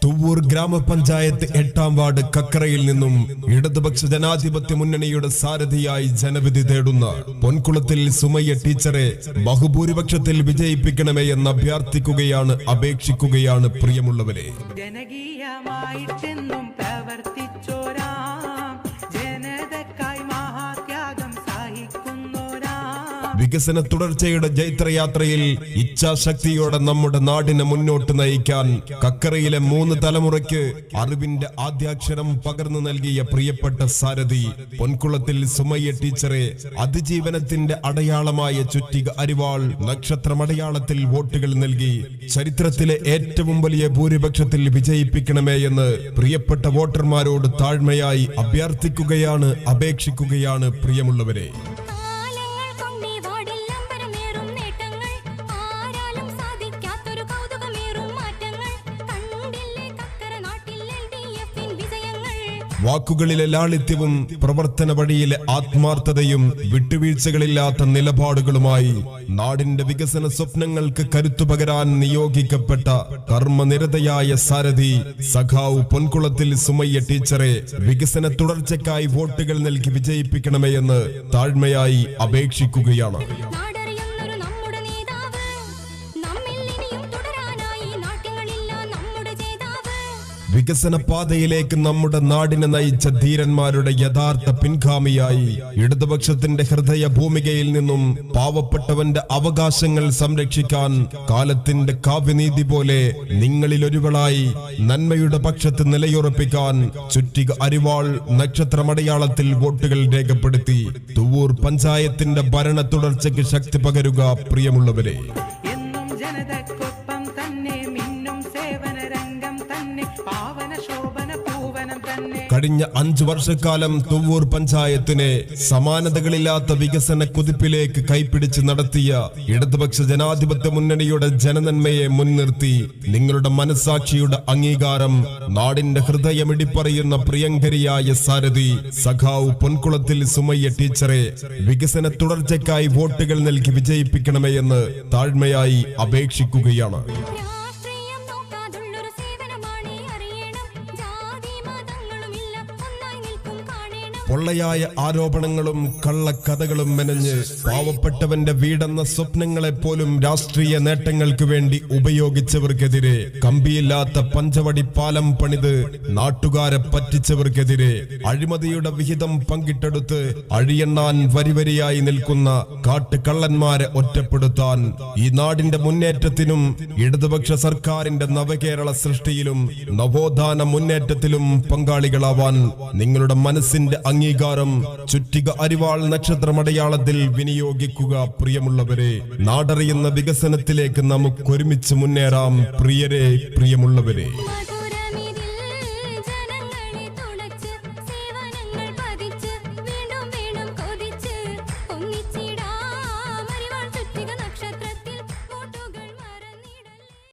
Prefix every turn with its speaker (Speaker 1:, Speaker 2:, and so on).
Speaker 1: തുവ്വൂർ ഗ്രാമപഞ്ചായത്ത് 8-ാം വാർഡ് കക്കറയിൽ നിന്നും ഇടതുപക്ഷ ജനാധിപത്യ മുന്നണിയുടെ സാരഥിയായി ജനവിധി തേടുന്ന പൊൻകുളത്തിൽ സുമയ്യ ടീച്ചറെ ബഹുഭൂരിപക്ഷത്തിൽ വിജയിപ്പിക്കണമേ എന്ന് അഭ്യർത്ഥിക്കുകയാണ്, അപേക്ഷിക്കുകയാണ്. പ്രിയമുള്ളവരെ,
Speaker 2: ജനകീയമായിട്ടെന്നും പ്രവർത്തിച്ചോരാ ജനതക്കായി മഹാത്യാഗം സഹിക്കുന്നോരാ
Speaker 1: വികസന തുടർച്ചയുടെ ജൈത്രയാത്രയിൽ ഇച്ഛാശക്തിയോടെ നമ്മുടെ നാടിനെ മുന്നോട്ട് നയിക്കാൻ കക്കറയിലെ 3 തലമുറയ്ക്ക് അറിവിന്റെ ആദ്യാക്ഷരം പകർന്നു നൽകിയ പ്രിയപ്പെട്ട സാരഥി പൊൻകുളത്തിൽ സുമയ്യ ടീച്ചറെ അതിജീവനത്തിന്റെ അടയാളമായ ചുറ്റിക അരിവാൾ നക്ഷത്രമടയാളത്തിൽ വോട്ടുകൾ നൽകി ചരിത്രത്തിലെ ഏറ്റവും വലിയ ഭൂരിപക്ഷത്തിൽ വിജയിപ്പിക്കണമേ എന്ന് പ്രിയപ്പെട്ട വോട്ടർമാരോട് താഴ്മയായി അഭ്യർത്ഥിക്കുകയാണ്, അപേക്ഷിക്കുകയാണ്. പ്രിയമുള്ളവരെ, വാക്കുകളിലെ ലാളിത്യവും പ്രവർത്തന വഴിയിലെ ആത്മാർത്ഥതയും വിട്ടുവീഴ്ചകളില്ലാത്ത നിലപാടുകളുമായി നാടിന്റെ വികസന സ്വപ്നങ്ങൾക്ക് കരുത്തുപകരാൻ നിയോഗിക്കപ്പെട്ട കർമ്മനിരതയായ സാരഥി സഖാവ് പൊൻകുളത്തിൽ സുമയ്യ ടീച്ചറെ വികസന തുടർച്ചയ്ക്കായി വോട്ടുകൾ നൽകി വിജയിപ്പിക്കണമേ എന്ന് താഴ്മയായി അപേക്ഷിക്കുകയാണ്. വികസന പാതയിലേക്ക് നമ്മുടെ നാടിനെ നയിച്ച ധീരന്മാരുടെ യഥാർത്ഥ പിൻഗാമിയായി ഇടതുപക്ഷത്തിന്റെ ഹൃദയ ഭൂമികയിൽ നിന്നും പാവപ്പെട്ടവന്റെ അവകാശങ്ങൾ സംരക്ഷിക്കാൻ കാലത്തിന്റെ കാവ്യനീതി പോലെ നിങ്ങളിൽ ഒരുവളായി നന്മയുടെ പക്ഷത്ത് നിലയുറപ്പിക്കാൻ ചുറ്റിക അരിവാൾ നക്ഷത്രമടയാളത്തിൽ വോട്ടുകൾ രേഖപ്പെടുത്തി തുവ്വൂർ പഞ്ചായത്തിന്റെ ഭരണ തുടർച്ചയ്ക്ക് ശക്തി പകരുക. പ്രിയമുള്ളവരെ, കഴിഞ്ഞ 5 വർഷക്കാലം തുവ്വൂർ പഞ്ചായത്തിനെ സമാനതകളില്ലാത്ത വികസന കുതിപ്പിലേക്ക് കൈപ്പിടിച്ച് നടത്തിയ ഇടതുപക്ഷ ജനാധിപത്യ മുന്നണിയുടെ ജനനന്മയെ മുൻനിർത്തി നിങ്ങളുടെ മനസാക്ഷിയുടെ അംഗീകാരം നാടിന്റെ ഹൃദയമിടിപ്പറയുന്ന പ്രിയങ്കരിയായ സാരഥി സഖാവ് പൊൻകുളത്തിൽ സുമയ്യ ടീച്ചറെ വികസന തുടർച്ചയ്ക്കായി വോട്ടുകൾ നൽകി വിജയിപ്പിക്കണമേ എന്ന് താഴ്മയായി അപേക്ഷിക്കുകയാണ്. പൊള്ളയായ ആരോപണങ്ങളും കള്ളക്കഥകളും മെനഞ്ഞ് പാവപ്പെട്ടവന്റെ വീടെന്ന സ്വപ്നങ്ങളെ പോലും രാഷ്ട്രീയ നേട്ടങ്ങൾക്ക് വേണ്ടി ഉപയോഗിച്ചവർക്കെതിരെ, കമ്പിയില്ലാത്ത പഞ്ചവടി പാലം പണിത് നാട്ടുകാരെ പറ്റിച്ചവർക്കെതിരെ, അഴിമതിയുടെ വിഹിതം പങ്കിട്ടെടുത്ത് അഴിയെണ്ണാൻ വരിവരിയായി നിൽക്കുന്ന കാട്ടുകള്ളന്മാരെ ഒറ്റപ്പെടുത്താൻ ഈ നാടിന്റെ മുന്നേറ്റത്തിനും ഇടതുപക്ഷ സർക്കാരിന്റെ നവകേരള സൃഷ്ടിയിലും നവോത്ഥാന മുന്നേറ്റത്തിലും പങ്കാളികളാവാൻ നിങ്ങളുടെ മനസ്സിന്റെ അംഗീകാരം ചുറ്റിക അരിവാൾ നക്ഷത്രമടയാളത്തിൽ വിനിയോഗിക്കുക. പ്രിയമുള്ളവരെ, നാടറിയുന്ന വികസനത്തിലേക്ക് നമുക്കൊരുമിച്ച് മുന്നേറാം. പ്രിയരെ, പ്രിയമുള്ളവരെ.